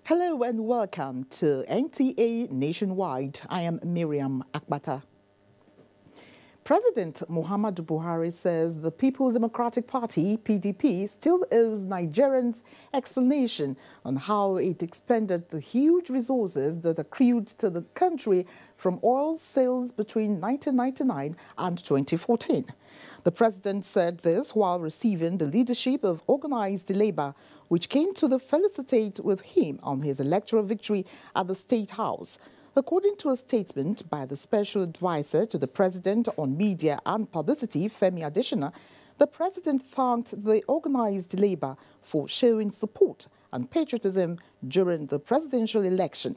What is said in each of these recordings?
Hello and welcome to NTA Nationwide. I am Miriam Akbata. President Muhammadu Buhari says the People's Democratic Party, PDP, still owes Nigerians explanation on how it expended the huge resources that accrued to the country from oil sales between 1999 and 2014. The president said this while receiving the leadership of organized labor, which came to felicitate with him on his electoral victory at the State House. According to a statement by the Special Advisor to the President on Media and Publicity, Femi Adesina, the President thanked the organized labor for showing support and patriotism during the presidential election.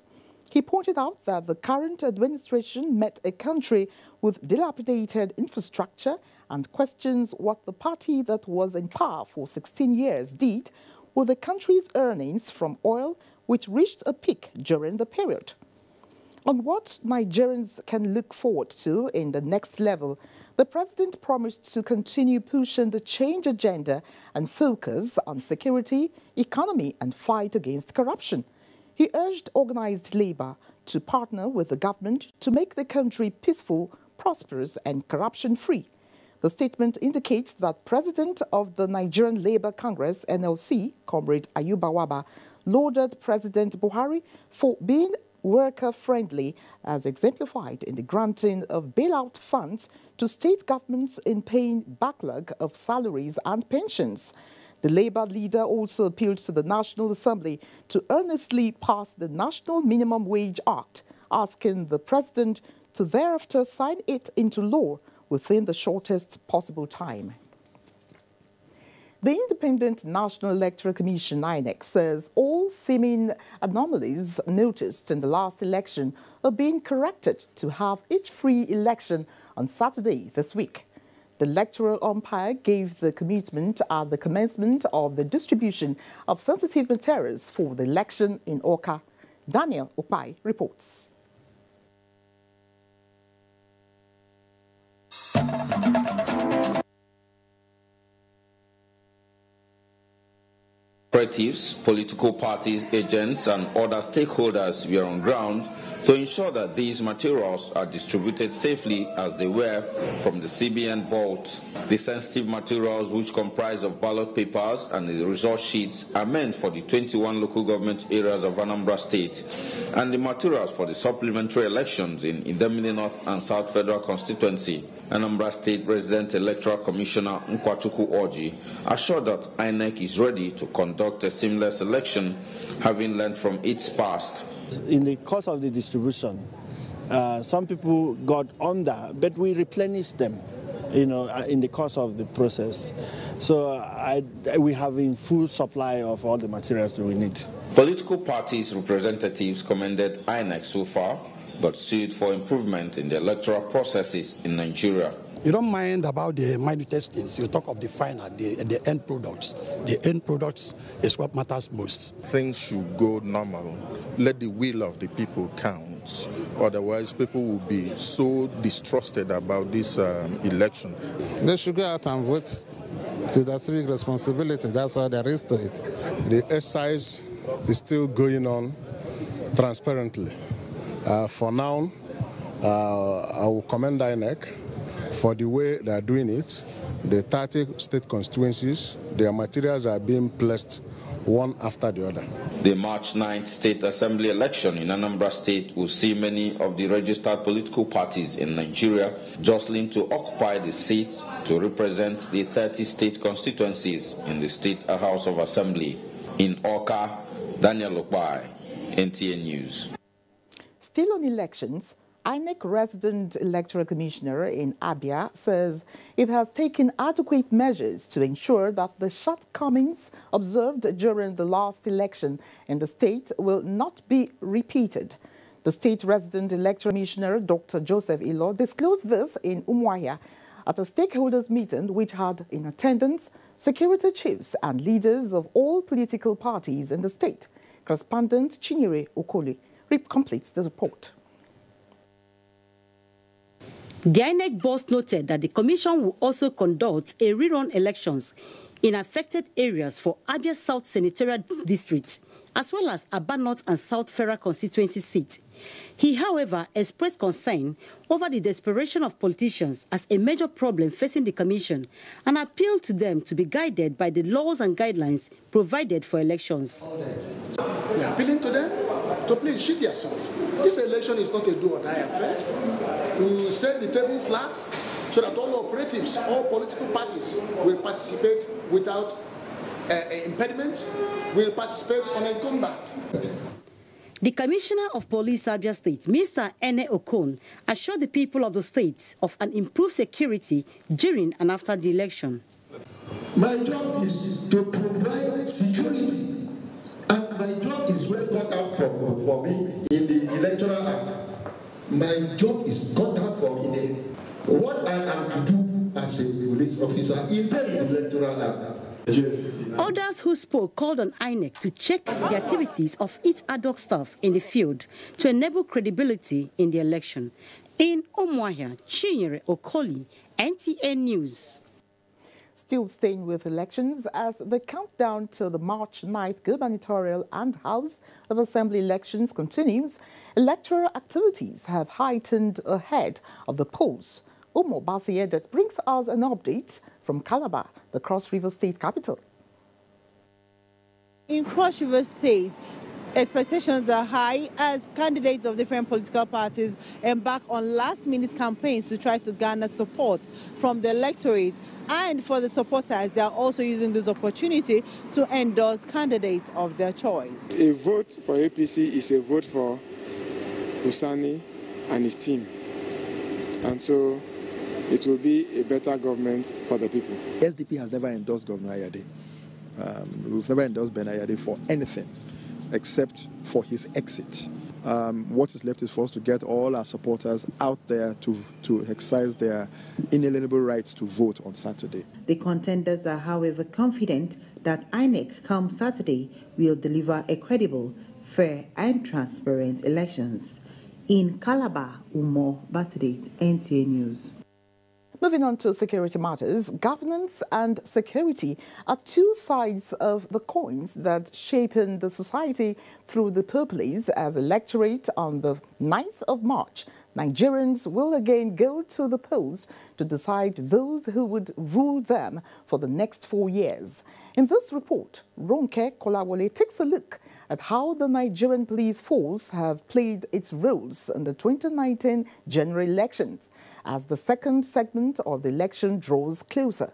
He pointed out that the current administration met a country with dilapidated infrastructure and questions what the party that was in power for 16 years did with the country's earnings from oil, which reached a peak during the period. On what Nigerians can look forward to in the next level, the president promised to continue pushing the change agenda and focus on security, economy and fight against corruption. He urged organized labor to partner with the government to make the country peaceful, prosperous and corruption-free. The statement indicates that President of the Nigerian Labour Congress, NLC, Comrade Ayuba Waba, lauded President Buhari for being worker-friendly, as exemplified in the granting of bailout funds to state governments in paying backlog of salaries and pensions. The Labour leader also appealed to the National Assembly to earnestly pass the National Minimum Wage Act, asking the president to thereafter sign it into law within the shortest possible time. The Independent National Electoral Commission, INEC, says all seeming anomalies noticed in the last election are being corrected to have each free election on Saturday this week. The electoral umpire gave the commitment at the commencement of the distribution of sensitive materials for the election in Awka. Daniel Opai reports. Operatives, political parties, agents and other stakeholders were on ground to ensure that these materials are distributed safely as they were from the CBN vault. The sensitive materials, which comprise of ballot papers and the result sheets, are meant for the 21 local government areas of Anambra State, and the materials for the supplementary elections in Idemili North and South Federal Constituency. Anambra State Resident Electoral Commissioner Nkwachuku Orji assured that INEC is ready to conduct a seamless election, having learned from its past. In the course of the distribution, some people got under, but we replenished them, in the course of the process. So we have a full supply of all the materials that we need. Political parties' representatives commended INEC so far, but sued for improvement in the electoral processes in Nigeria. You don't mind about the minute things. You talk of the final, the end products. The end products is what matters most. Things should go normal. Let the will of the people count. Otherwise, people will be so distrusted about this election. They should go out and vote. It is their civic responsibility. That's all there is to it. The exercise is still going on transparently. For now, I will commend INEC for the way they are doing it. The 30 state constituencies, their materials are being placed one after the other. The March 9th State Assembly election in Anambra State will see many of the registered political parties in Nigeria jostling to occupy the seat to represent the 30 state constituencies in the State House of Assembly. In Awka, Daniel Okpai, NTA News. Still on elections, INEC resident electoral commissioner in Abuja says it has taken adequate measures to ensure that the shortcomings observed during the last election in the state will not be repeated. The state resident electoral commissioner, Dr. Joseph Ilo, disclosed this in Umuahia at a stakeholders meeting which had in attendance security chiefs and leaders of all political parties in the state. Correspondent Chinyere Okoli completes the report. The INEC boss noted that the commission will also conduct a rerun elections in affected areas for Abia South Senatorial District, as well as Aba North and South Federal constituency seat. He, however, expressed concern over the desperation of politicians as a major problem facing the commission and appealed to them to be guided by the laws and guidelines provided for elections. We are appealing to them to please shift their sword. This election is not a do or die affair. We set the table flat so that all operatives, all political parties will participate without impediment, will participate unencumbered. The Commissioner of Police Abia State, Mr. Ene Okon, assured the people of the state of an improved security during and after the election. My job is to provide security, and my job is well got out for me in the Electoral Act. My job is got out for me there. What I am to do as a police officer is there in the Electoral Act. Others who spoke called on INEC to check the activities of its ad hoc staff in the field to enable credibility in the election. In Umuahia, Chinyere Okoli, NTA News. Still staying with elections, as the countdown to the March 9th gubernatorial and House of Assembly elections continues, electoral activities have heightened ahead of the polls. Omo Basiyedet brings us an update from Calabar, the Cross River State capital. In Cross River State, expectations are high as candidates of different political parties embark on last-minute campaigns to try to garner support from the electorate. And for the supporters, they are also using this opportunity to endorse candidates of their choice. A vote for APC is a vote for Usani and his team. And so it will be a better government for the people. SDP has never endorsed Governor Ayade. We've never endorsed Ben Ayade for anything except for his exit. What is left is for us to get all our supporters out there to exercise their inalienable rights to vote on Saturday. The contenders are, however, confident that INEC come Saturday will deliver a credible, fair and transparent elections. In Calabar, Umo Basidet, NTA News. Moving on to security matters, governance and security are two sides of the coins that shape the society through the purpose as electorate on the 9th of March. Nigerians will again go to the polls to decide those who would rule them for the next 4 years. In this report, Ronke Kolawole takes a look at how the Nigerian police force have played its roles in the 2019 general elections as the second segment of the election draws closer.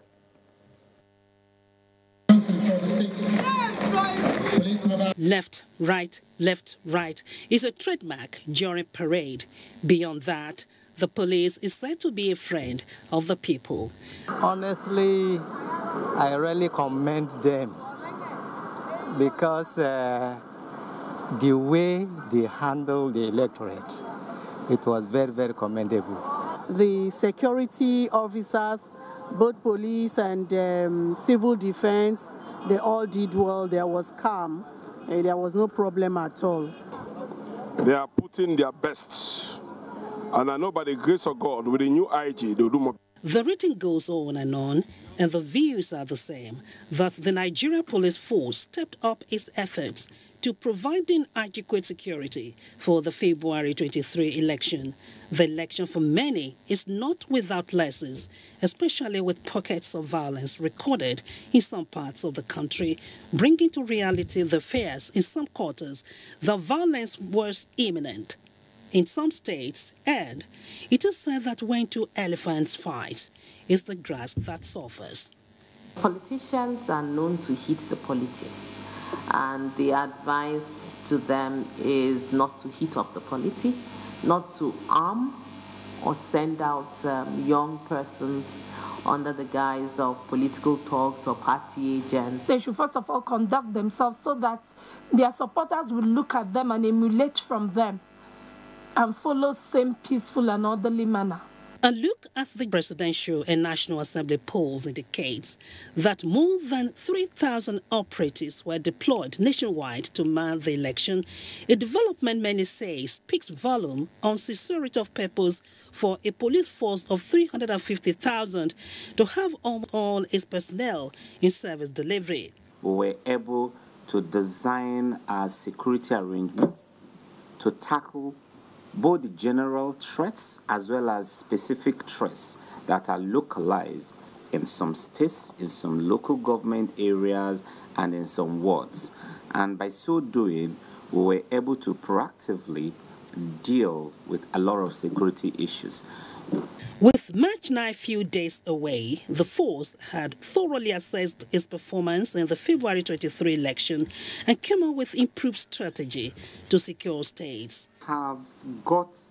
Left, right is a trademark during parade. Beyond that, the police is said to be a friend of the people. Honestly, I really commend them because the way they handle the electorate, it was very, very commendable. The security officers, both police and civil defense, they all did well. There was calm. There was no problem at all. They are putting their best. And I know by the grace of God, with the new IG, they'll do more. The written goes on, and the views are the same, that the Nigerian police force stepped up its efforts to providing adequate security for the February 23 election. The election for many is not without lessons, especially with pockets of violence recorded in some parts of the country, bringing to reality the fears in some quarters that violence was imminent in some states, and it is said that when two elephants fight, it's the grass that suffers. Politicians are known to hit the politic. And the advice to them is not to heat up the polity, not to arm or send out young persons under the guise of political talks or party agents. They should first of all conduct themselves so that their supporters will look at them and emulate from them and follow same peaceful and orderly manner. A look at the Presidential and National Assembly polls indicates that more than 3,000 operatives were deployed nationwide to man the election, a development many say speaks volume on sincerity of purpose for a police force of 350,000 to have all its personnel in service delivery. We were able to design a security arrangement to tackle both the general threats as well as specific threats that are localized in some states, in some local government areas, and in some wards. And by so doing, we were able to proactively deal with a lot of security issues. With March 9 few days away, the force had thoroughly assessed its performance in the February 23 election and came up with improved strategy to secure states. Have got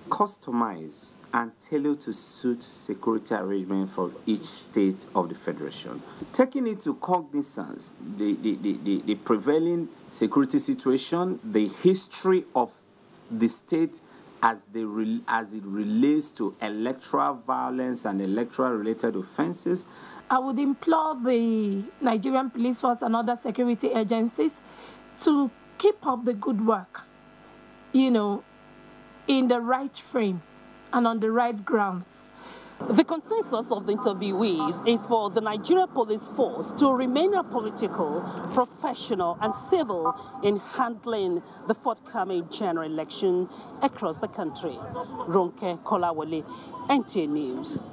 customized and tailored to suit security arrangement for each state of the Federation. Taking into cognizance the prevailing security situation, the history of the state as it relates to electoral violence and electoral-related offenses. I would implore the Nigerian police force and other security agencies to keep up the good work, in the right frame and on the right grounds. The consensus of the interviewees is for the Nigerian police force to remain apolitical, professional and civil in handling the forthcoming general election across the country. Ronke Kolawole, NTA News.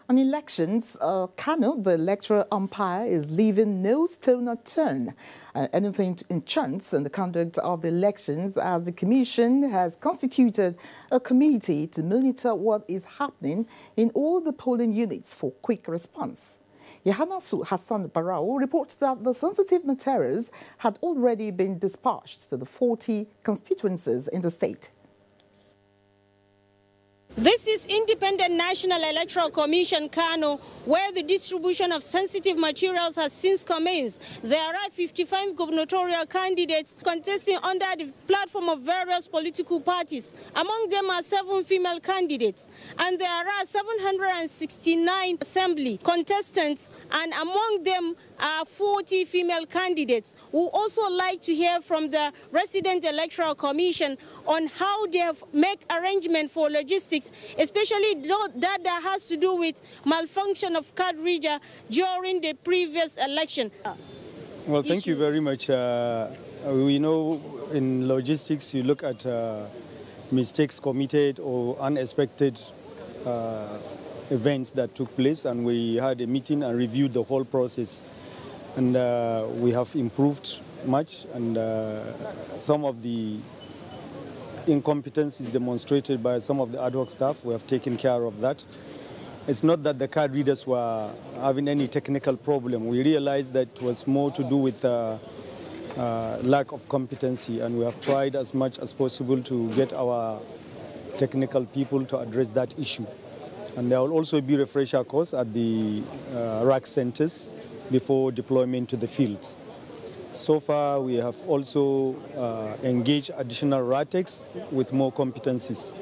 On elections, Kano, the electoral umpire, is leaving no stone unturned. Anything in chance in the conduct of the elections, as the Commission has constituted a committee to monitor what is happening in all the polling units for quick response. Yahanasu Hassan Barao reports that the sensitive materials had already been dispatched to the 40 constituencies in the state. This is Independent National Electoral Commission, Kano, where the distribution of sensitive materials has since commenced. There are 55 gubernatorial candidates contesting under the platform of various political parties. Among them are 7 female candidates, and there are 769 assembly contestants, and among them are 40 female candidates. We would also like to hear from the Resident Electoral Commission on how they have made arrangement for logistics, especially that has to do with malfunction of card reader during the previous election. Well, thank you very much. We know in logistics you look at mistakes committed or unexpected events that took place, and we had a meeting and reviewed the whole process. And we have improved much, and some of the incompetence is demonstrated by some of the ad hoc staff. We have taken care of that. It's not that the card readers were having any technical problem. We realized that it was more to do with lack of competency, and we have tried as much as possible to get our technical people to address that issue. And there will also be refresher course at the rack centers before deployment to the fields. So far, we have also engaged additional RATEX with more competencies.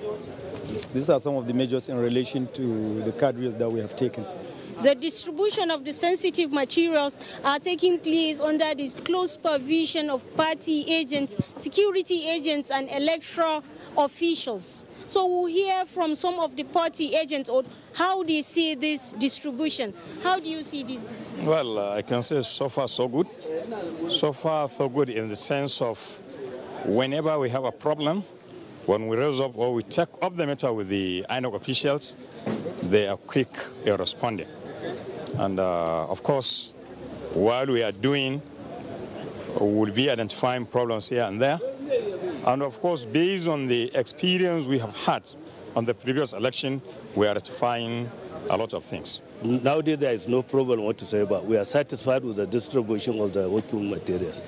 These are some of the measures in relation to the card readers that we have taken. The distribution of the sensitive materials are taking place under the close supervision of party agents, security agents, and electoral officials. So we'll hear from some of the party agents on how they see this distribution. How do you see this distribution? Well, I can say so far so good. So far so good in the sense of whenever we have a problem, when we raise up or we take up the matter with the INEC officials, they are quick in responding. And of course, while we are doing, we'll be identifying problems here and there. And of course, based on the experience we have had on the previous election, we are rectifying a lot of things. nowadays there is no problem whatsoever. We are satisfied with the distribution of the working materials.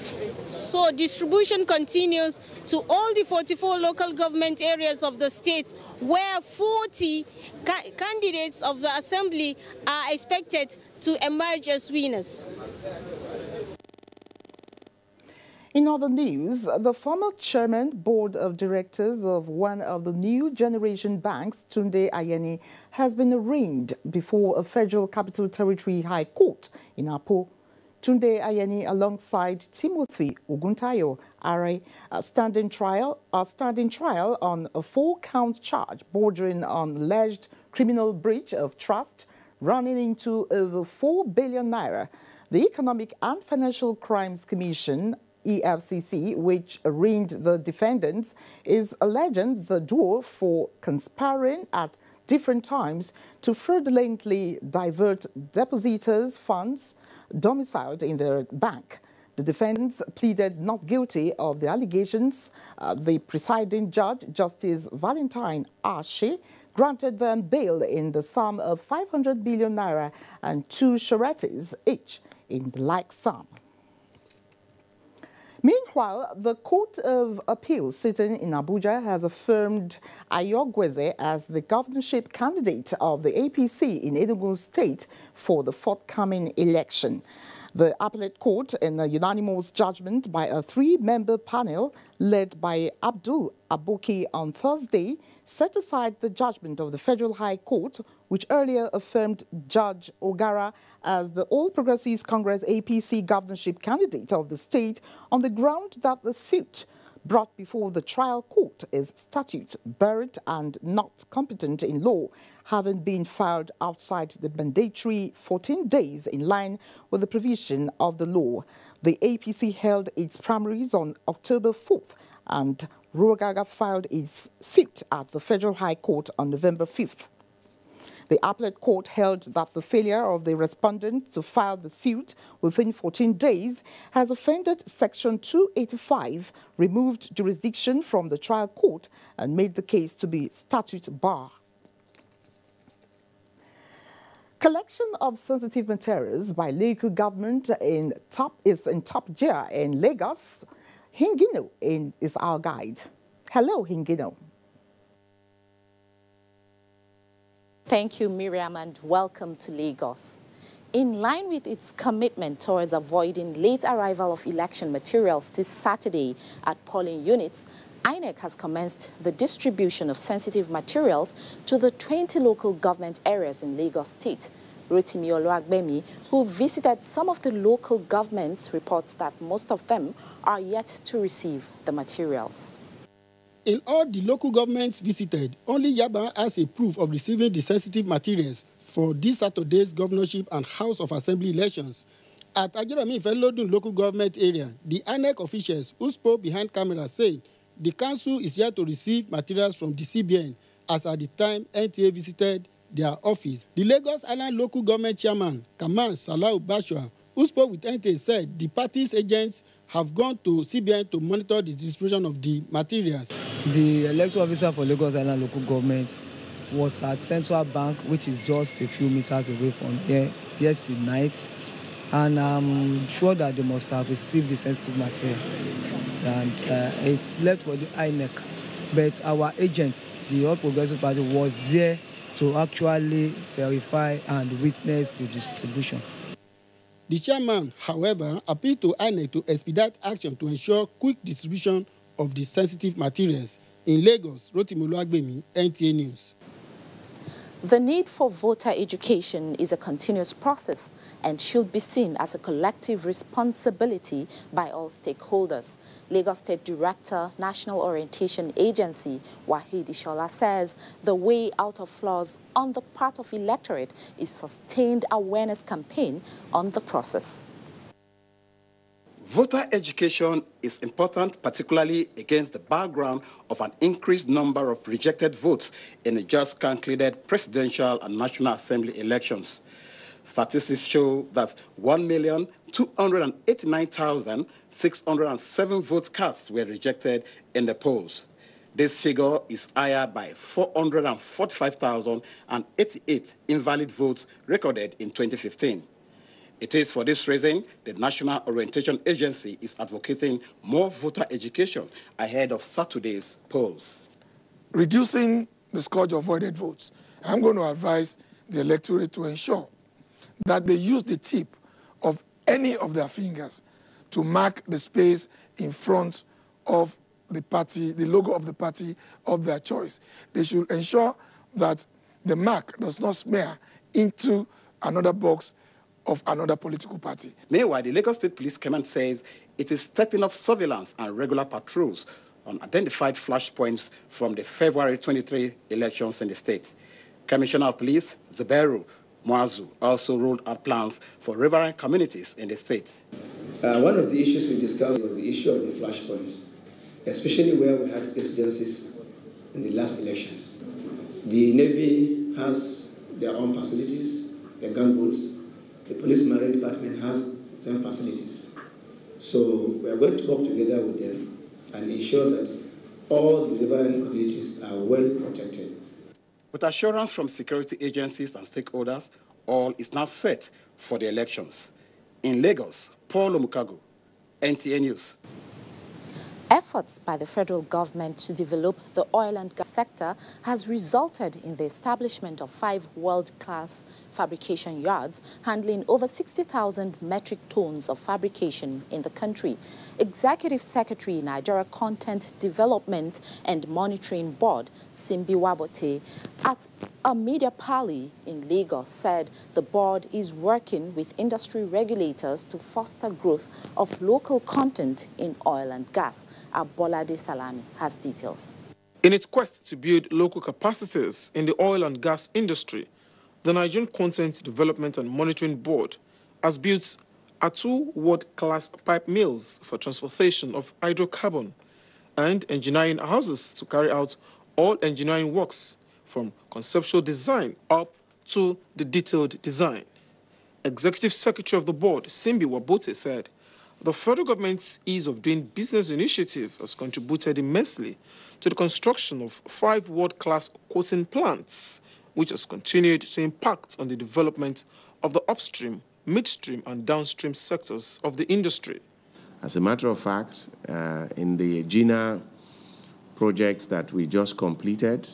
So distribution continues to all the 44 local government areas of the state, where 40 candidates of the assembly are expected to emerge as winners. In other news, the former chairman, board of directors of one of the new generation banks, Tunde Ayeni, has been arraigned before a Federal Capital Territory High Court in Apo. Tunde Ayeni, alongside Timothy Oguntayo, are standing trial on a 4-count charge bordering on alleged criminal breach of trust running into over 4 billion naira. The Economic and Financial Crimes Commission, EFCC, which arraigned the defendants, is alleging the duo for conspiring at different times to fraudulently divert depositors' funds domiciled in their bank. The defendants pleaded not guilty of the allegations. The presiding judge, Justice Valentine Ashe, granted them bail in the sum of 500 billion naira and 2 sureties each in the like sum. Meanwhile, the Court of Appeal sitting in Abuja has affirmed Ayogweze as the governorship candidate of the APC in Enugu State for the forthcoming election. The appellate court, in a unanimous judgment by a 3-member panel led by Abdul Aboki on Thursday, set aside the judgment of the Federal High Court, which earlier affirmed Judge Ogara as the All Progressives Congress APC governorship candidate of the state on the ground that the suit brought before the trial court is statute barred and not competent in law, having been filed outside the mandatory 14 days in line with the provision of the law. The APC held its primaries on October 4th and Ruagaga filed its suit at the Federal High Court on November 5th. The appellate court held that the failure of the respondent to file the suit within 14 days has offended Section 285, removed jurisdiction from the trial court, and made the case to be statute bar. Collection of sensitive materials by local government is in top gear in Lagos. Hingino is our guide. Hello, Hingino. Thank you, Miriam, and welcome to Lagos. In line with its commitment towards avoiding late arrival of election materials this Saturday at polling units, INEC has commenced the distribution of sensitive materials to the 20 local government areas in Lagos State. Rotimi Oluwagbemi, who visited some of the local governments, reports that most of them are yet to receive the materials. In all the local governments visited, only Yaba has a proof of receiving the sensitive materials for this Saturday's governorship and House of Assembly elections. At Ajirami Felodun local government area, the INEC officials who spoke behind camera said the council is yet to receive materials from the CBN, as at the time NTA visited their office. The Lagos Island local government chairman, Kamal Salau Bashwa, who spoke with NTA, said the party's agents have gone to CBN to monitor the distribution of the materials. The electoral officer for Lagos Island local government was at Central Bank, which is just a few meters away from here, yesterday night, and I'm sure that they must have received the sensitive materials. And it's left for the INEC. But our agents, the All Progressive Party, was there to actually verify and witness the distribution. The chairman, however, appealed to INEC to expedite action to ensure quick distribution of the sensitive materials. In Lagos, Rotimi Oluwagbemi, NTA News. The need for voter education is a continuous process and should be seen as a collective responsibility by all stakeholders. Lagos State Director, National Orientation Agency, Wahid Ishola, says the way out of flaws on the part of electorate is sustained awareness campaign on the process. Voter education is important, particularly against the background of an increased number of rejected votes in the just concluded presidential and National Assembly elections. Statistics show that 1,289,607 votes cast were rejected in the polls. This figure is higher by 445,088 invalid votes recorded in 2015. It is for this reason the National Orientation Agency is advocating more voter education ahead of Saturday's polls. Reducing the scourge of voided votes, I'm going to advise the electorate to ensure that they use the tip of any of their fingers to mark the space in front of the party, the logo of the party of their choice. They should ensure that the mark does not smear into another box of another political party. Meanwhile, the Lagos State Police Command says it is stepping up surveillance and regular patrols on identified flashpoints from the February 23 elections in the state. Commissioner of Police Zuberu Mwazu also rolled out plans for riverine communities in the state. One of the issues we discussed was the issue of the flashpoints, especially where we had incidences in the last elections. The Navy has their own facilities, their gunboats. The Police Marine Department has some facilities. So we are going to work together with them and ensure that all the riverine communities are well protected. With assurance from security agencies and stakeholders, all is now set for the elections. In Lagos, Paul Omukago, NTA News. Efforts by the federal government to develop the oil and gas sector has resulted in the establishment of 5 world-class fabrication yards handling over 60,000 metric tons of fabrication in the country. Executive Secretary, Nigeria Content Development and Monitoring Board, Simbi Wabote, at a media parley in Lagos said the board is working with industry regulators to foster growth of local content in oil and gas. Abolade Salami has details. In its quest to build local capacities in the oil and gas industry, the Nigerian Content Development and Monitoring Board has built 2 world-class pipe mills for transportation of hydrocarbon and engineering houses to carry out all engineering works from conceptual design up to the detailed design. Executive Secretary of the board, Simbi Wabote, said the federal government's ease of doing business initiative has contributed immensely to the construction of 5 world-class coating plants, which has continued to impact on the development of the upstream, midstream and downstream sectors of the industry. As a matter of fact, in the GINA project that we just completed,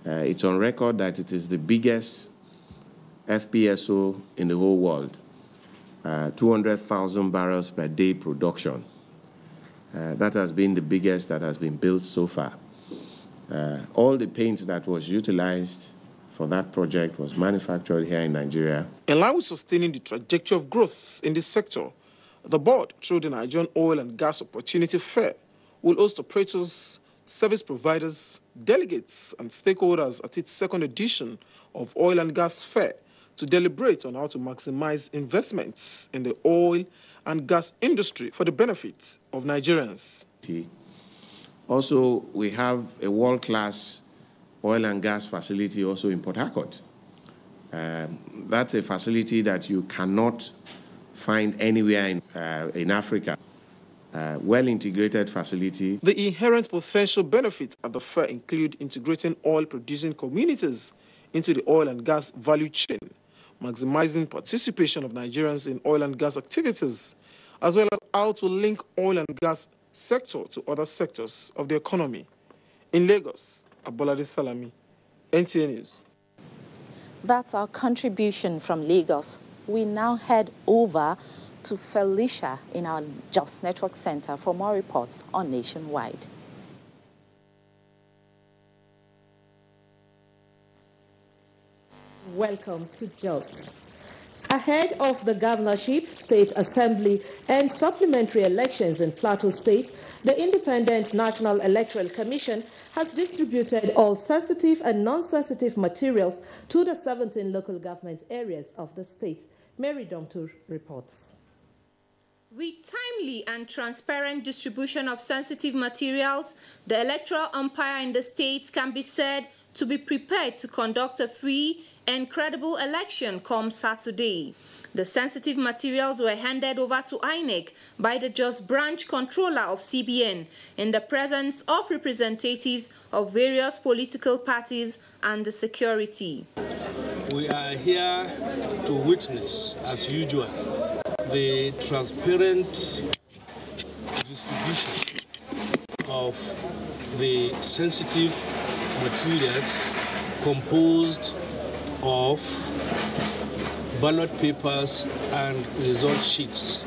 it's on record that it is the biggest FPSO in the whole world, 200,000 barrels per day production. That has been the biggest that has been built so far. All the paint that was utilized for that project was manufactured here in Nigeria. In line with sustaining the trajectory of growth in this sector, the board, through the Nigerian Oil and Gas Opportunity Fair, will host operators, service providers, delegates, and stakeholders at its 2nd edition of Oil and Gas Fair to deliberate on how to maximize investments in the oil and gas industry for the benefit of Nigerians. Also, we have a world-class oil and gas facility also in Port Harcourt. That's a facility that you cannot find anywhere in Africa. Well-integrated facility. The inherent potential benefits at the fair include integrating oil-producing communities into the oil and gas value chain, maximizing participation of Nigerians in oil and gas activities, as well as how to link oil and gas sector to other sectors of the economy. In Lagos, Abolade Salami, NTA News. That's our contribution from Lagos. We now head over to Felicia in our Just Network Center for more reports on Nationwide. Welcome to Just. Ahead of the governorship, state assembly, and supplementary elections in Plateau State, the Independent National Electoral Commission has distributed all sensitive and non-sensitive materials to the 17 local government areas of the state. Mary Domtur reports. With timely and transparent distribution of sensitive materials, the electoral umpire in the state can be said to be prepared to conduct a free and credible election come Saturday. The sensitive materials were handed over to INEC by the Jos branch controller of CBN in the presence of representatives of various political parties and the security. We are here to witness, as usual, the transparent distribution of the sensitive materials composed of ballot papers and result sheets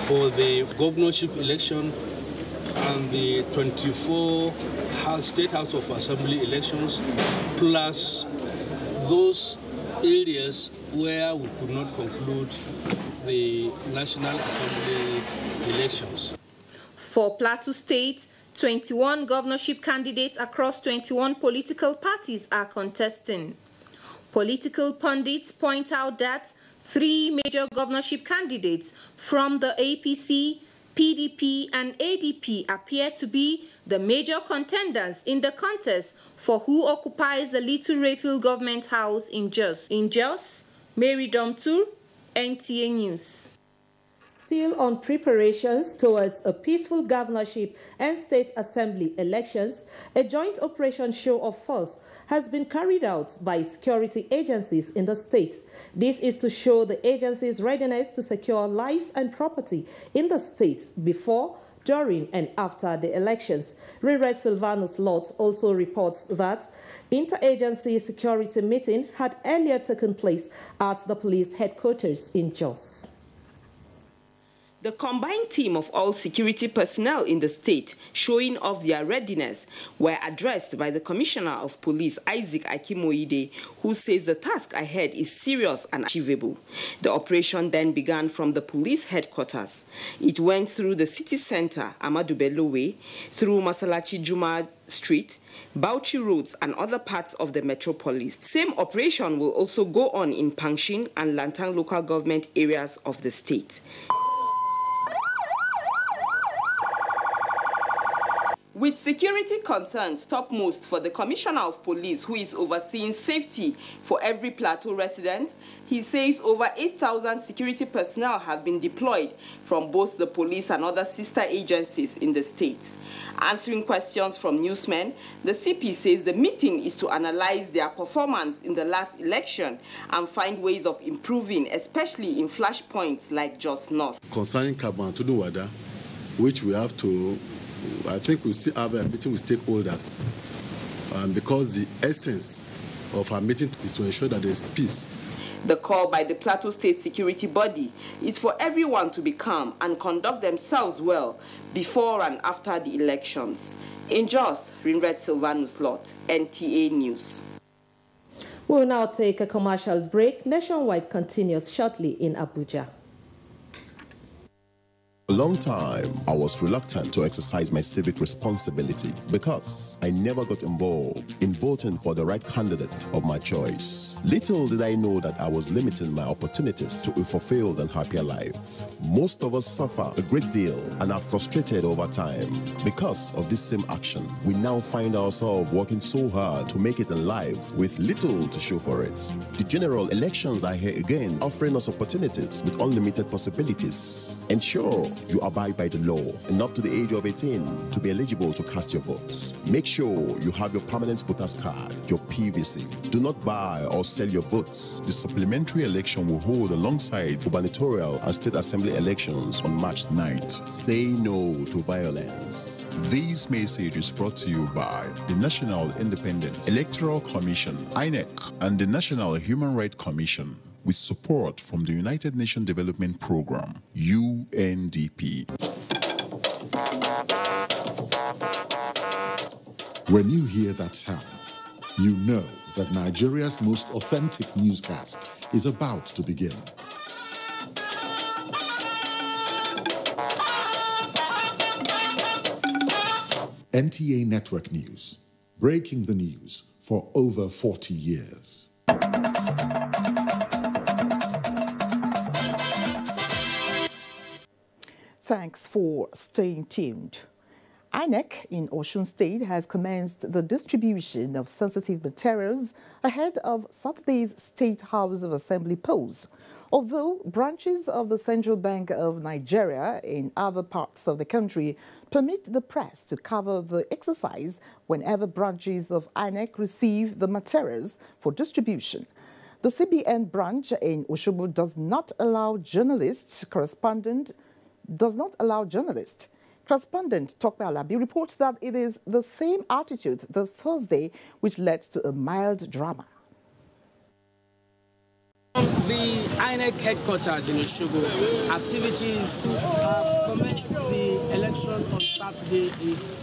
for the governorship election and the 24 State House of Assembly elections, plus those areas where we could not conclude the National Assembly elections. For Plateau State, 21 governorship candidates across 21 political parties are contesting. Political pundits point out that 3 major governorship candidates from the APC, PDP, and ADP appear to be the major contenders in the contest for who occupies the Little Rayfield Government House in Jos. In Jos, Mary Domtur, NTA News. Still on preparations towards a peaceful governorship and state assembly elections, a joint operation show of force has been carried out by security agencies in the state. This is to show the agencies' readiness to secure lives and property in the state before, during, and after the elections. Rinred Silvanus Lott also reports that interagency security meeting had earlier taken place at the police headquarters in Jos. The combined team of all security personnel in the state showing off their readiness were addressed by the Commissioner of Police, Isaac Akimoide, who says the task ahead is serious and achievable. The operation then began from the police headquarters. It went through the city center, Amadou Bello Way, through Masalachi Juma Street, Bauchi roads and other parts of the metropolis. Same operation will also go on in Pangshin and Lantang local government areas of the state. With security concerns topmost for the Commissioner of Police, who is overseeing safety for every Plateau resident, he says over 8,000 security personnel have been deployed from both the police and other sister agencies in the state. Answering questions from newsmen, the CP says the meeting is to analyze their performance in the last election and find ways of improving, especially in flashpoints like Jos North. Concerning Kaban to Wada, which we have to, I think we still have a meeting with stakeholders, because the essence of our meeting is to ensure that there is peace. The call by the Plateau State Security Body is for everyone to be calm and conduct themselves well before and after the elections. In Jos, Rinred Silvanus Lott, NTA News. We'll now take a commercial break. Nationwide continues shortly in Abuja. For a long time, I was reluctant to exercise my civic responsibility because I never got involved in voting for the right candidate of my choice. Little did I know that I was limiting my opportunities to a fulfilled and happier life. Most of us suffer a great deal and are frustrated over time. Because of this same action, we now find ourselves working so hard to make it in life with little to show for it. The general elections are here again, offering us opportunities with unlimited possibilities. Ensure you abide by the law and up to the age of 18 to be eligible to cast your votes. Make sure you have your permanent voter's card, your PVC. Do not buy or sell your votes. The supplementary election will hold alongside gubernatorial and state assembly elections on March 9th. Say no to violence. This message is brought to you by the National Independent Electoral Commission, INEC, and the National Human Rights Commission, with support from the United Nations Development Program, UNDP. When you hear that sound, you know that Nigeria's most authentic newscast is about to begin. NTA Network News, breaking the news for over 40 years. Thanks for staying tuned. INEC in Osun State has commenced the distribution of sensitive materials ahead of Saturday's State House of Assembly polls. Although branches of the Central Bank of Nigeria in other parts of the country permit the press to cover the exercise whenever branches of INEC receive the materials for distribution, the CBN branch in Osogbo does not allow journalists. Correspondent Tokpe Alabi reports that it is the same attitude this Thursday which led to a mild drama. The INEC headquarters in Osogbo, activities commenced the election on Saturday is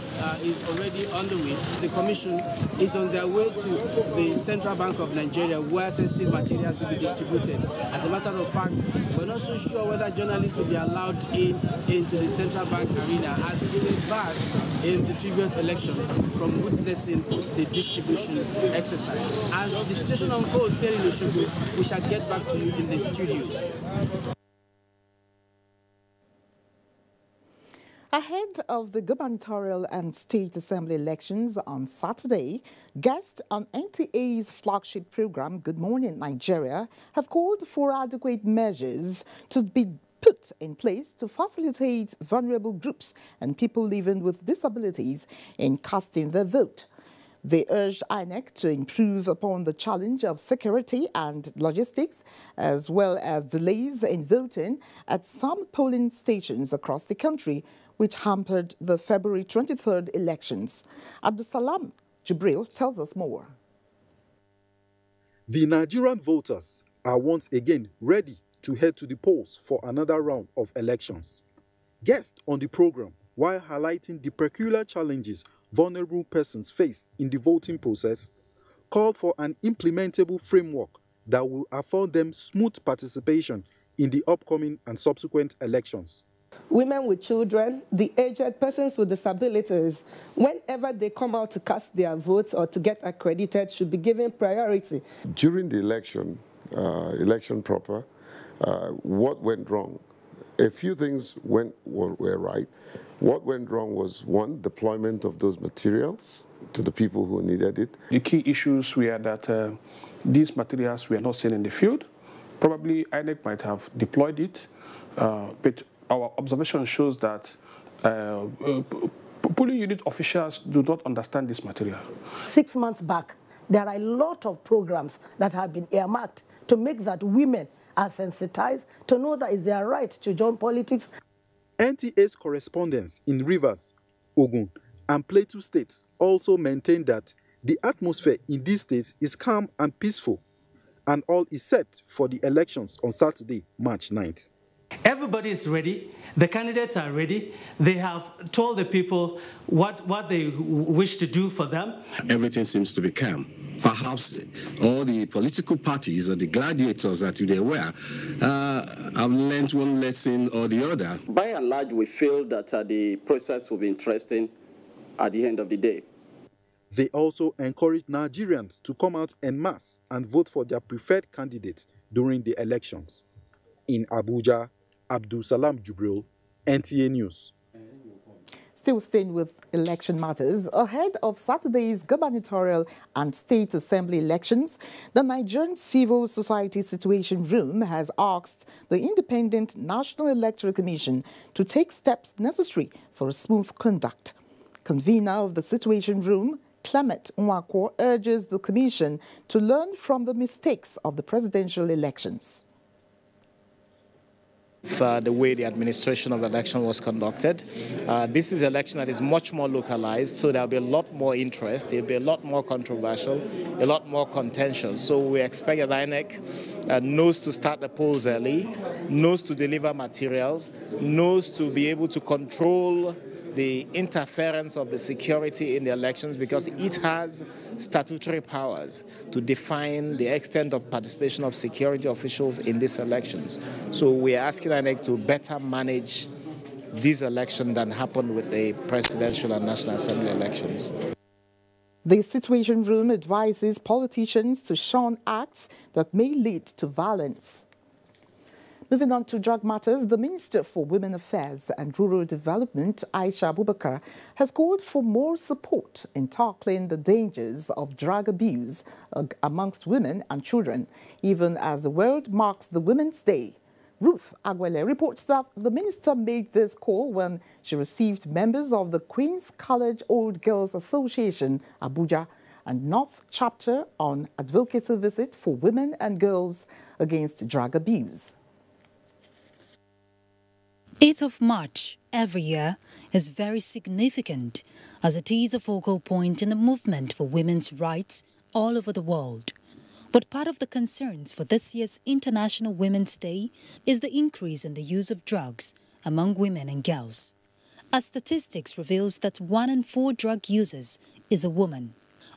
already underway. The commission is on their way to the Central Bank of Nigeria where sensitive materials will be distributed. As a matter of fact, we're not so sure whether journalists will be allowed into the Central Bank arena as they were barred in the previous election from witnessing the distribution exercise. As the situation unfolds here in Osogbo, we shall get back to you in the studios. Ahead of the gubernatorial and state assembly elections on Saturday, guests on NTA's flagship program, Good Morning Nigeria, have called for adequate measures to be put in place to facilitate vulnerable groups and people living with disabilities in casting their vote. They urged INEC to improve upon the challenge of security and logistics, as well as delays in voting at some polling stations across the country, which hampered the February 23rd elections. Abdusalam Jibril tells us more. The Nigerian voters are once again ready to head to the polls for another round of elections. Guests on the program, while highlighting the peculiar challenges vulnerable persons face in the voting process, called for an implementable framework that will afford them smooth participation in the upcoming and subsequent elections. Women with children, the aged, persons with disabilities, whenever they come out to cast their votes or to get accredited, should be given priority. During the election proper, what went wrong? A few things were right. What went wrong was, one, deployment of those materials to the people who needed it. The key issues were that these materials were not seen in the field. Probably INEC might have deployed it, but our observation shows that polling unit officials do not understand this material. 6 months back, there are a lot of programs that have been earmarked to make that women are sensitized to know that it's their right to join politics. NTA's correspondents in Rivers, Ogun, and Plateau states also maintain that the atmosphere in these states is calm and peaceful, and all is set for the elections on Saturday, March 9th. Everybody is ready. The candidates are ready. They have told the people what they wish to do for them. Everything seems to be calm. Perhaps all the political parties or the gladiators that they were have learned one lesson or the other. By and large, we feel that the process will be interesting at the end of the day. They also encourage Nigerians to come out en masse and vote for their preferred candidates during the elections. In Abuja, Abdusalam Jibril, NTA News. Still staying with election matters, ahead of Saturday's gubernatorial and state assembly elections, the Nigerian Civil Society Situation Room has asked the Independent National Electoral Commission to take steps necessary for a smooth conduct. Convener of the Situation Room, Clement Nwako, urges the commission to learn from the mistakes of the presidential elections. The way the administration of the election was conducted. This is an election that is much more localized, so there'll be a lot more interest, it'll be a lot more controversial, a lot more contentious. So we expect that INEC knows to start the polls early, knows to deliver materials, knows to be able to control the interference of the security in the elections, because it has statutory powers to define the extent of participation of security officials in these elections. So we are asking INEC to better manage this election than happened with the presidential and National Assembly elections. The Situation Room advises politicians to shun acts that may lead to violence. Moving on to drug matters, the Minister for Women Affairs and Rural Development, Aisha Abubakar, has called for more support in tackling the dangers of drug abuse amongst women and children, even as the world marks the Women's Day. Ruth Agwele reports that the minister made this call when she received members of the Queen's College Old Girls Association, Abuja, and North Chapter on advocacy visit for women and girls against drug abuse. 8th of March every year is very significant as it is a focal point in the movement for women's rights all over the world. But part of the concerns for this year's International Women's Day is the increase in the use of drugs among women and girls. As statistics reveals that 1 in 4 drug users is a woman.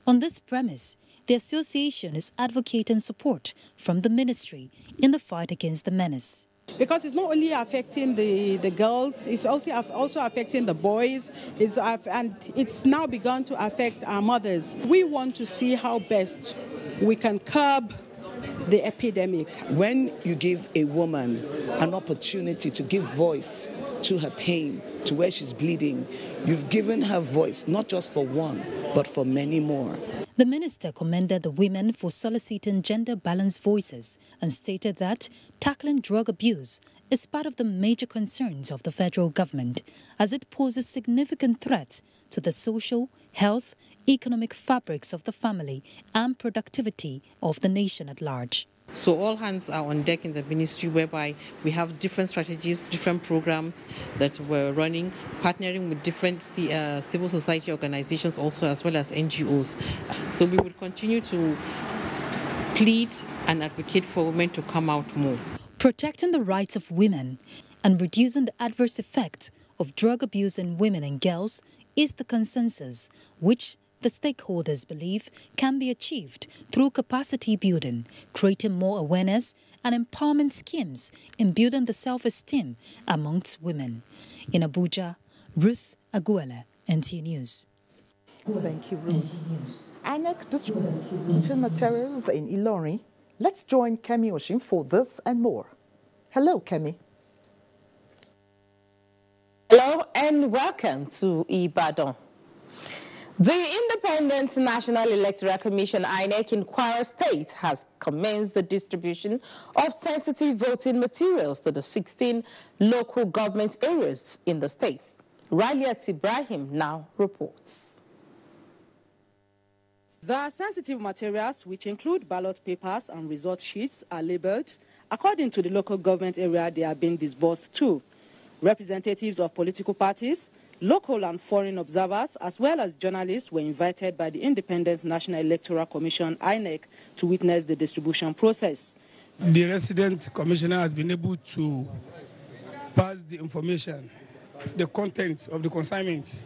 On this premise, the association is advocating support from the ministry in the fight against the menace. Because it's not only affecting the girls, it's also affecting the boys, and it's now begun to affect our mothers. We want to see how best we can curb the epidemic. When you give a woman an opportunity to give voice to her pain, to where she's bleeding, you've given her voice, not just for one, but for many more. The minister commended the women for soliciting gender-balanced voices and stated that tackling drug abuse is part of the major concerns of the federal government, as it poses significant threats to the social, health, economic fabrics of the family and productivity of the nation at large. So all hands are on deck in the ministry, whereby we have different strategies, different programs that we're running, partnering with different civil society organizations also, as well as NGOs. So we will continue to plead and advocate for women to come out more. Protecting the rights of women and reducing the adverse effects of drug abuse in women and girls is the consensus which the stakeholders believe can be achieved through capacity building, creating more awareness and empowerment schemes in building the self-esteem amongst women. In Abuja, Ruth Agwele, NT News. Thank you, Ruth. INEC distributing materials in Ilorin. Let's join Kemi Oshin for this and more. Hello, Kemi. Hello and welcome to Ibadan. The Independent National Electoral Commission, INEC, in Kwara State has commenced the distribution of sensitive voting materials to the 16 local government areas in the state. Raliat Ibrahim now reports. The sensitive materials, which include ballot papers and result sheets, are labeled according to the local government area they are being disbursed to. Representatives of political parties, local and foreign observers, as well as journalists were invited by the Independent National Electoral Commission, INEC, to witness the distribution process. The resident commissioner has been able to pass the information, the content of the consignment,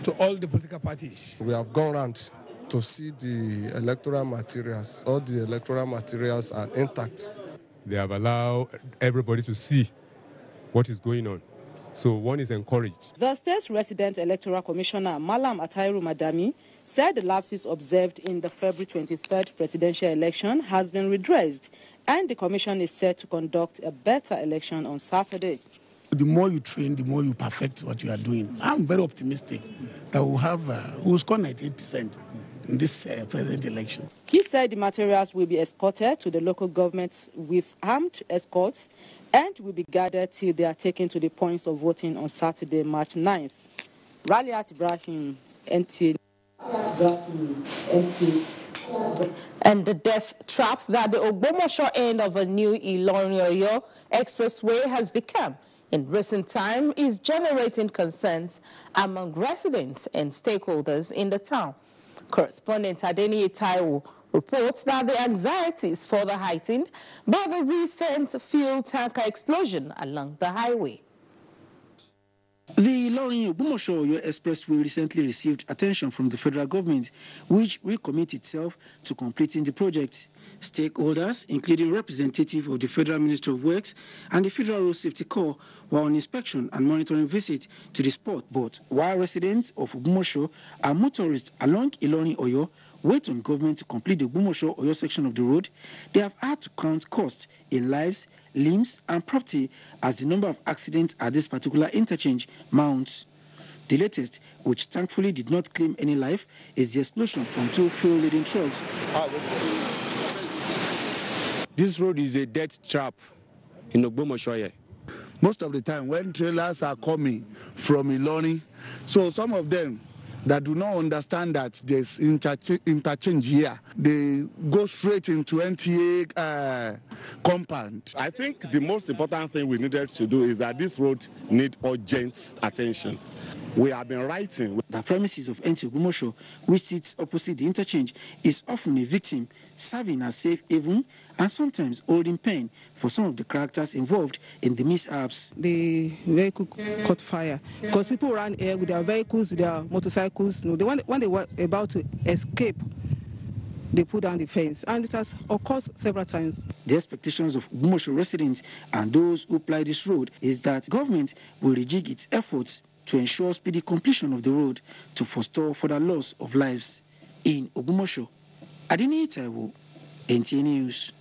to all the political parties. We have gone around to see the electoral materials. All the electoral materials are intact. They have allowed everybody to see what is going on. So one is encouraged. The state's resident electoral commissioner, Malam Atairu Madami, said the lapses observed in the February 23rd presidential election has been redressed, and the commission is set to conduct a better election on Saturday. The more you train, the more you perfect what you are doing. I'm very optimistic that we'll score 98% in this present election. He said the materials will be escorted to the local government with armed escorts and will be guarded till they are taken to the points of voting on Saturday, March 9th. Raliat Ibrahim, NT. And the death trap that the Ogbomoso end of a new Ilorin-Oyo expressway has become in recent time is generating concerns among residents and stakeholders in the town. Correspondent Adeni Taiwo reports that the anxiety is further heightened by the recent fuel tanker explosion along the highway. The Ilorin-Ogbomoso Expressway recently received attention from the federal government, which will commit itself to completing the project. Stakeholders, including representatives of the Federal Ministry of Works and the Federal Road Safety Corps, were on inspection and monitoring visit to the spot. But while residents of Ogbomoso and motorists along Ilorin-Oyo wait on government to complete the Ogbomoso-Oyo section of the road, they have had to count costs in lives limbs, and property as the number of accidents at this particular interchange mounts. The latest, which thankfully did not claim any life, is the explosion from 2 fuel-laden trucks. This road is a death trap in Ogbomoso. Most of the time when trailers are coming from Iloni, so some of them that do not understand that there's interchange here, they go straight into NTA compound. I think the most important thing we needed to do is that this road needs urgent attention. We have been writing. The premises of NTA Ogbomoso, which sits opposite the interchange, is often a victim, serving as safe haven and sometimes holding pen for some of the characters involved in the mishaps. The vehicle caught fire because people ran here with their vehicles, with their motorcycles. No, when they were about to escape, they put down the fence, and it has occurred several times. The expectations of Ogbomoso residents and those who ply this road is that government will rejig its efforts to ensure speedy completion of the road to forestall further loss of lives. In Ogbomoso, Adini Taiwo, NTA News.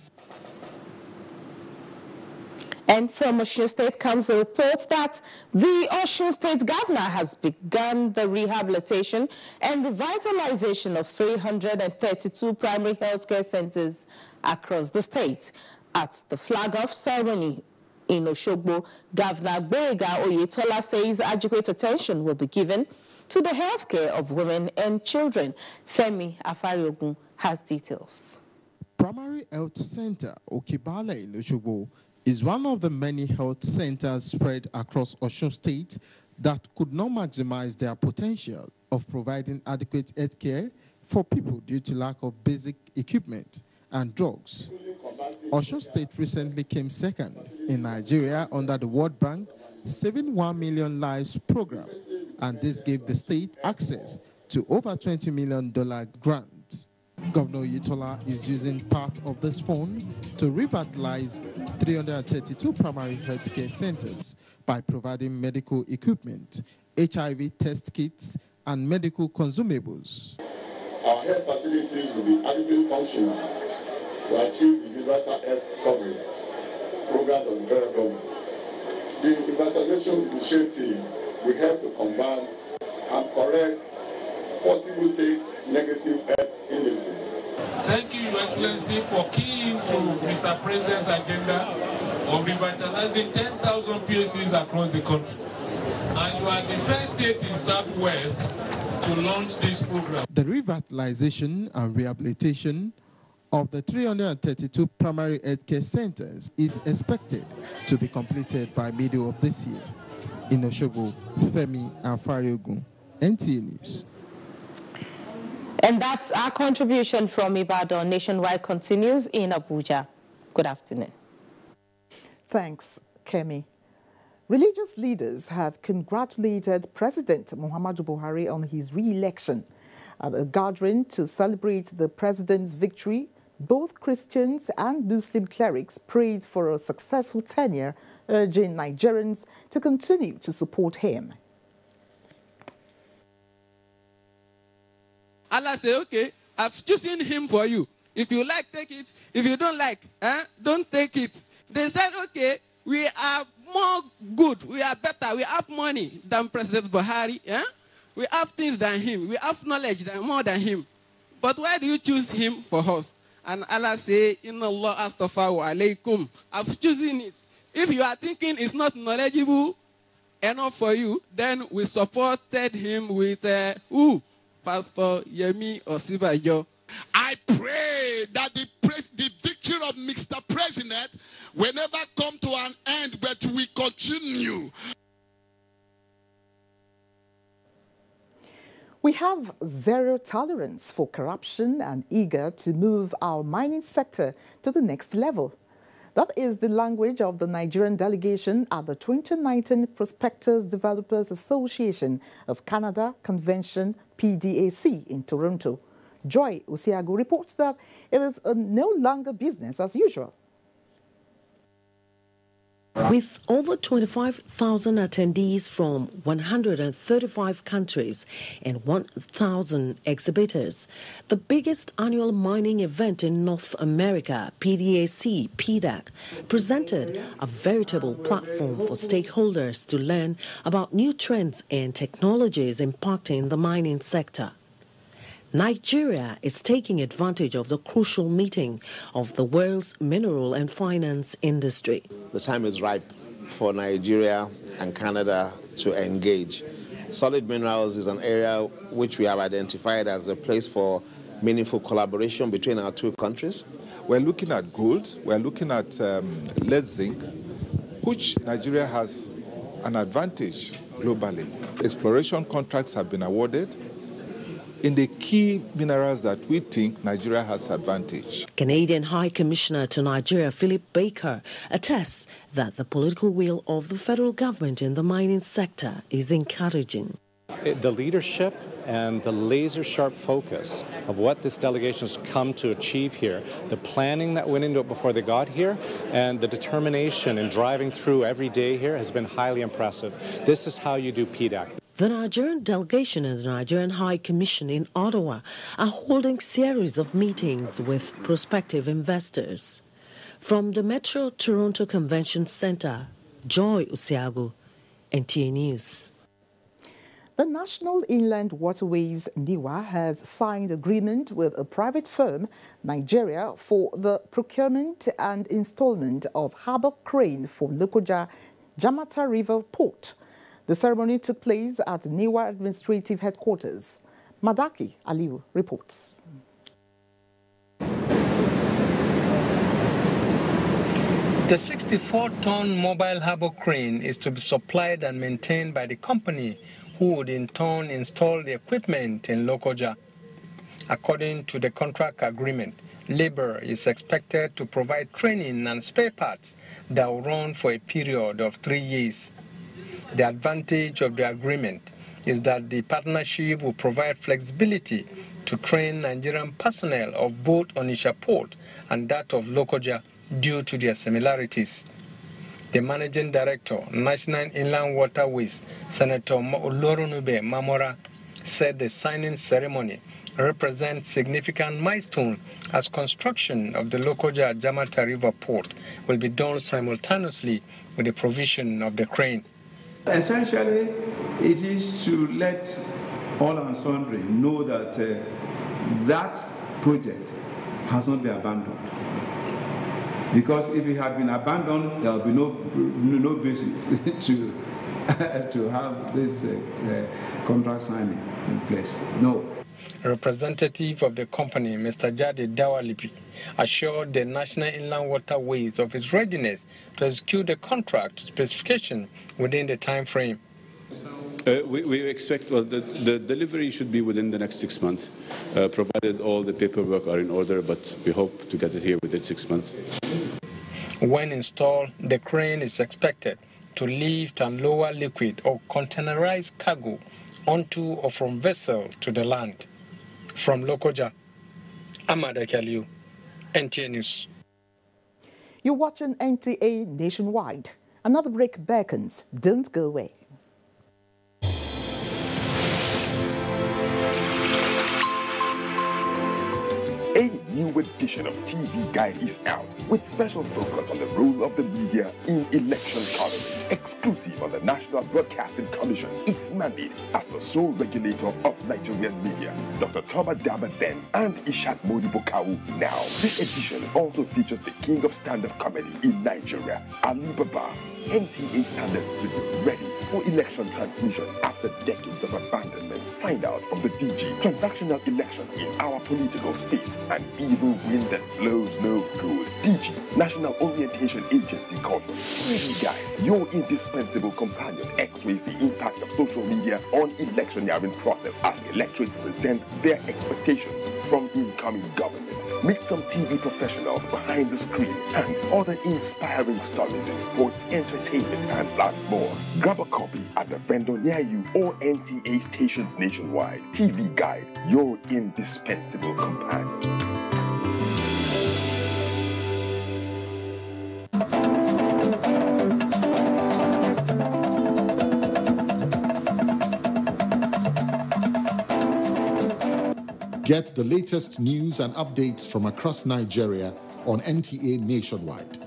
And from Osun State comes a report that the Osun State governor has begun the rehabilitation and revitalization of 332 primary healthcare centers across the state. At the flag-off ceremony in Oshogbo, Governor Gboyega Oyetola says adequate attention will be given to the healthcare of women and children. Femi Afariogun has details. Primary Health Center Okibale in Oshogbo is one of the many health centers spread across Osun State that could not maximize their potential of providing adequate health care for people due to lack of basic equipment and drugs. Osun State recently came second in Nigeria under the World Bank Saving 1 Million Lives program, and this gave the state access to over $20 million grant. Governor Oyetola is using part of this fund to revitalize 332 primary healthcare centers by providing medical equipment, HIV test kits, and medical consumables. Our health facilities will be adequately functional to achieve the universal health coverage programs of the federal government. The revitalization initiative will help to combat and correct possible state negative health indices. Thank you, Your Excellency, for keying to Mr. President's agenda of revitalizing 10,000 PSCs across the country. And you are the first state in Southwest to launch this program. The revitalization and rehabilitation of the 332 primary healthcare centers is expected to be completed by middle of this year. In Oshogbo, Femi Afariogun, NTA News. And that's our contribution from Ibadan. Nationwide continues in Abuja. Good afternoon. Thanks, Kemi. Religious leaders have congratulated President Muhammadu Buhari on his re-election. At a gathering to celebrate the president's victory, both Christians and Muslim clerics prayed for a successful tenure, urging Nigerians to continue to support him. Allah say, okay, I've chosen him for you. If you like, take it. If you don't like, don't take it. They said, okay, we are more good, we are better, we have money than President Buhari. We have things than him, we have knowledge more than him. But why do you choose him for us? And Allah say, Inna Allah astaghfiru alaykum. I've chosen it. If you are thinking it's not knowledgeable enough for you, then we supported him with Pastor Yemi Osibajo. I pray that the victory of Mr. President will never come to an end, but we continue. We have zero tolerance for corruption and eager to move our mining sector to the next level. That is the language of the Nigerian delegation at the 2019 Prospectors Developers Association of Canada Convention, PDAC, in Toronto. Joy Usiago reports that it is no longer business as usual. With over 25,000 attendees from 135 countries and 1,000 exhibitors, the biggest annual mining event in North America, PDAC, presented a veritable platform for stakeholders to learn about new trends and technologies impacting the mining sector. Nigeria is taking advantage of the crucial meeting of the world's mineral and finance industry. The time is ripe for Nigeria and Canada to engage. Solid minerals is an area which we have identified as a place for meaningful collaboration between our two countries. We're looking at gold, we're looking at lead zinc, which Nigeria has an advantage globally. Exploration contracts have been awarded in the key minerals that we think Nigeria has advantage. Canadian High Commissioner to Nigeria, Philip Baker, attests that the political will of the federal government in the mining sector is encouraging. The leadership and the laser-sharp focus of what this delegation has come to achieve here, the planning that went into it before they got here, and the determination in driving through every day here has been highly impressive. This is how you do PDAC. The Nigerian delegation and the Nigerian High Commission in Ottawa are holding series of meetings with prospective investors. From the Metro Toronto Convention Centre, Joy Usiagu, NTA News. The National Inland Waterways NIWA has signed agreement with a private firm, Nigeria, for the procurement and installment of harbour crane for Lokoja Jamata River Port. The ceremony took place at NIWA Administrative Headquarters. Madaki Aliu reports. The 64-ton mobile harbour crane is to be supplied and maintained by the company, who would in turn install the equipment in Lokoja. According to the contract agreement, Labour is expected to provide training and spare parts that will run for a period of 3 years. The advantage of the agreement is that the partnership will provide flexibility to train Nigerian personnel of both Onitsha Port and that of Lokoja due to their similarities. The Managing Director, National Inland Waterways, Senator Olorunube Mamora, said the signing ceremony represents significant milestone as construction of the Lokoja Jamata River Port will be done simultaneously with the provision of the crane. Essentially, it is to let all and sundry know that that project has not been abandoned. Because if it had been abandoned, there will be no basis to have this contract signing in place. No. A representative of the company, Mr. Jade Dawalipi, assured the National Inland Waterways of its readiness to execute the contract specification within the time frame. We expect, well, the delivery should be within the next 6 months, provided all the paperwork are in order, but we hope to get it here within 6 months. When installed, the crane is expected to lift and lower liquid or containerized cargo onto or from vessel to the land. From Lokoja, Amada Kaliu, NTA News. You're watching NTA Nationwide. Another break beckons. Don't go away. A new edition of TV Guide is out with special focus on the role of the media in election coverage. Exclusive on the National Broadcasting Commission, its mandate as the sole regulator of Nigerian media. Dr. Toba Daba Ben and Ishak Modibo now. This edition also features the king of stand-up comedy in Nigeria, Ali Baba. NTA standards to be ready for election transmission after decades of abandonment. Find out from the DG transactional elections in our political space. An evil wind that blows no good. DG, National Orientation Agency, calls TV Guide, your indispensable companion, x-rays the impact of social media on electioneering process as electorates present their expectations from incoming government. Meet some TV professionals behind the screen and other inspiring stories in sports, entertainment, and lots more. Grab a copy at the vendor near you or NTA stations nationwide. TV Guide, your indispensable companion. Get the latest news and updates from across Nigeria on NTA Nationwide.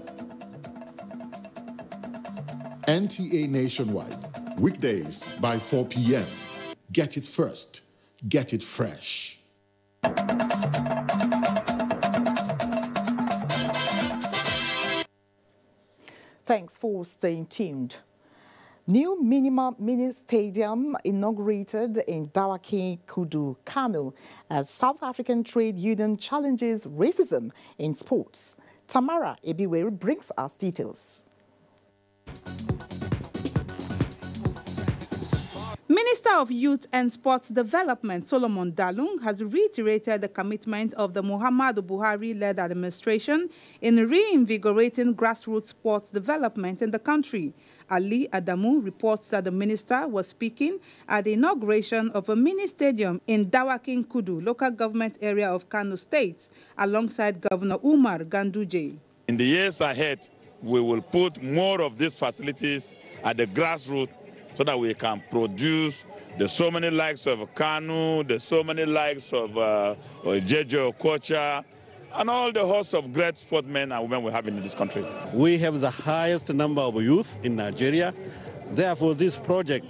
NTA Nationwide, weekdays by 4 p.m. Get it first. Get it fresh. Thanks for staying tuned. New mini stadium inaugurated in Dawakin Kudu, Kano, as South African Trade Union challenges racism in sports. Tamara Ebiwere brings us details. Minister of Youth and Sports Development Solomon Dalung has reiterated the commitment of the Muhammadu Buhari-led administration in reinvigorating grassroots sports development in the country. Ali Adamu reports that the minister was speaking at the inauguration of a mini stadium in Dawakin Kudu, local government area of Kano State, alongside Governor Umar Ganduje. In the years ahead, we will put more of these facilities at the grassroots so that we can produce the so many likes of Kanu, the so many likes of Jeje Okocha, and all the hosts of great sportsmen and women we have in this country. We have the highest number of youth in Nigeria. Therefore, this project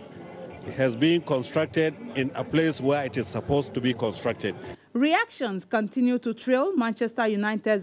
has been constructed in a place where it is supposed to be constructed. Reactions continue to trail Manchester United's